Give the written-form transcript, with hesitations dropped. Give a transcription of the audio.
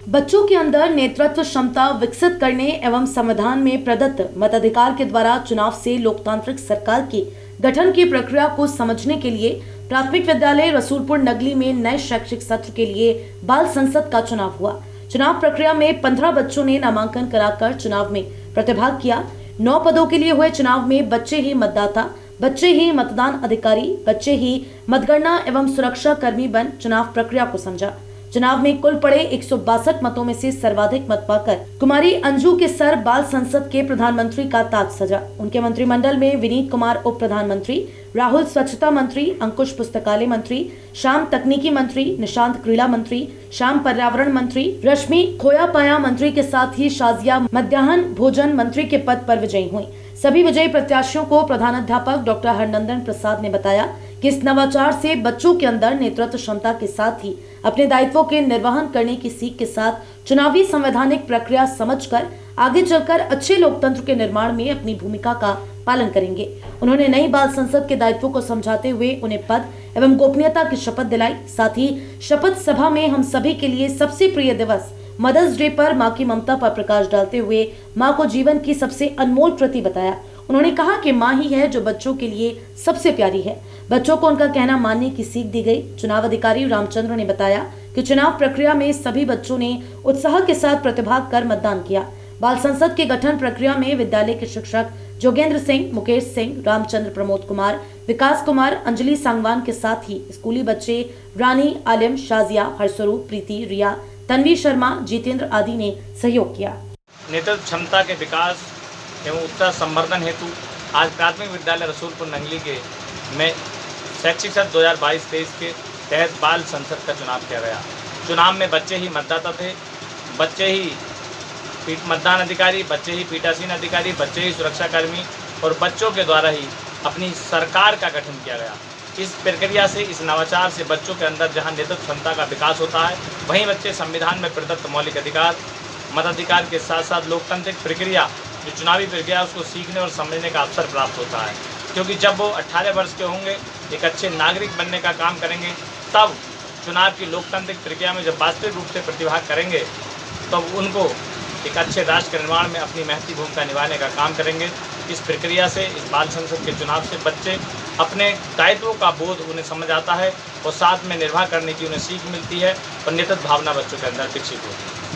बच्चों के अंदर नेतृत्व क्षमता विकसित करने एवं संविधान में प्रदत्त मताधिकार के द्वारा चुनाव से लोकतांत्रिक सरकार के गठन की प्रक्रिया को समझने के लिए प्राथमिक विद्यालय रसूलपुर नगली में नए शैक्षिक सत्र के लिए बाल संसद का चुनाव हुआ। चुनाव प्रक्रिया में 15 बच्चों ने नामांकन कराकर चुनाव में प्रतिभाग किया। 9 पदों के लिए हुए चुनाव में बच्चे ही मतदाता, बच्चे ही मतदान अधिकारी, बच्चे ही मतगणना एवं सुरक्षा कर्मी बन चुनाव प्रक्रिया को समझा। चुनाव में कुल पड़े 162 मतों में से सर्वाधिक मत पाकर कुमारी अंजू के सर बाल संसद के प्रधानमंत्री का ताज सजा। उनके मंत्रिमंडल में विनीत कुमार उप प्रधानमंत्री, राहुल स्वच्छता मंत्री, अंकुश पुस्तकालय मंत्री, श्याम तकनीकी मंत्री, निशांत क्रीड़ा मंत्री, श्याम पर्यावरण मंत्री, रश्मि खोया पाया मंत्री के साथ ही शाजिया मध्याह्न भोजन मंत्री के पद पर विजयी हुई। सभी विजयी प्रत्याशियों को प्रधानाध्यापक डॉक्टर हरनंदन प्रसाद ने बताया कि इस नवाचार से बच्चों के अंदर नेतृत्व क्षमता के साथ ही अपने दायित्वों के निर्वहन करने की सीख के साथ चुनावी संवैधानिक प्रक्रिया समझकर आगे चलकर अच्छे लोकतंत्र के निर्माण में अपनी भूमिका का पालन करेंगे। उन्होंने नई बाल संसद के दायित्वों को समझाते हुए उन्हें पद एवं गोपनीयता की शपथ दिलाई। साथ ही शपथ सभा में हम सभी के लिए सबसे प्रिय दिवस मदर्स डे पर माँ की ममता पर प्रकाश डालते हुए माँ को जीवन की सबसे अनमोल कृति बताया। उन्होंने कहा कि माँ ही है जो बच्चों के लिए सबसे प्यारी है। बच्चों को उनका कहना मानने की सीख दी गई। चुनाव अधिकारी रामचंद्र ने बताया कि चुनाव प्रक्रिया में सभी बच्चों ने उत्साह के साथ प्रतिभाग कर मतदान किया। बाल संसद के गठन प्रक्रिया में विद्यालय के शिक्षक जोगेंद्र सिंह, मुकेश सिंह, रामचंद्र, प्रमोद कुमार, विकास कुमार, अंजलि सांगवान के साथ ही स्कूली बच्चे रानी, आलिम, शाजिया, हरस्वरूप, प्रीति, रिया, तन्वी शर्मा, जितेंद्र आदि ने सहयोग किया। नेतृत्व क्षमता के विकास एवं उत्तर संवर्धन हेतु आज प्राथमिक विद्यालय रसूलपुर नंगली के में शैक्षिक सत्र 2022-23 के तहत बाल संसद का चुनाव किया गया। चुनाव में बच्चे ही मतदाता थे, बच्चे ही मतदान अधिकारी, बच्चे ही पीठासीन अधिकारी, बच्चे ही सुरक्षाकर्मी और बच्चों के द्वारा ही अपनी सरकार का गठन किया गया। इस प्रक्रिया से, इस नवाचार से बच्चों के अंदर जहां नेतृत्व क्षमता का विकास होता है, वहीं बच्चे संविधान में प्रदत्त मौलिक अधिकार, मताधिकार के साथ साथ लोकतांत्रिक प्रक्रिया, जो चुनावी प्रक्रिया उसको सीखने और समझने का अवसर प्राप्त होता है। क्योंकि जब वो 18 वर्ष के होंगे, एक अच्छे नागरिक बनने का काम करेंगे, तब चुनाव की लोकतांत्रिक प्रक्रिया में जब वास्तविक रूप से प्रतिभाग करेंगे, तब उनको एक अच्छे राष्ट्र के निर्माण में अपनी महती भूमिका निभाने का काम करेंगे। इस प्रक्रिया से, इस बाल संसद के चुनाव से बच्चे अपने दायित्वों का बोध उन्हें समझ आता है और साथ में निर्वाह करने की उन्हें सीख मिलती है और नेतृत्व भावना बच्चों के अंदर विकसित होती है।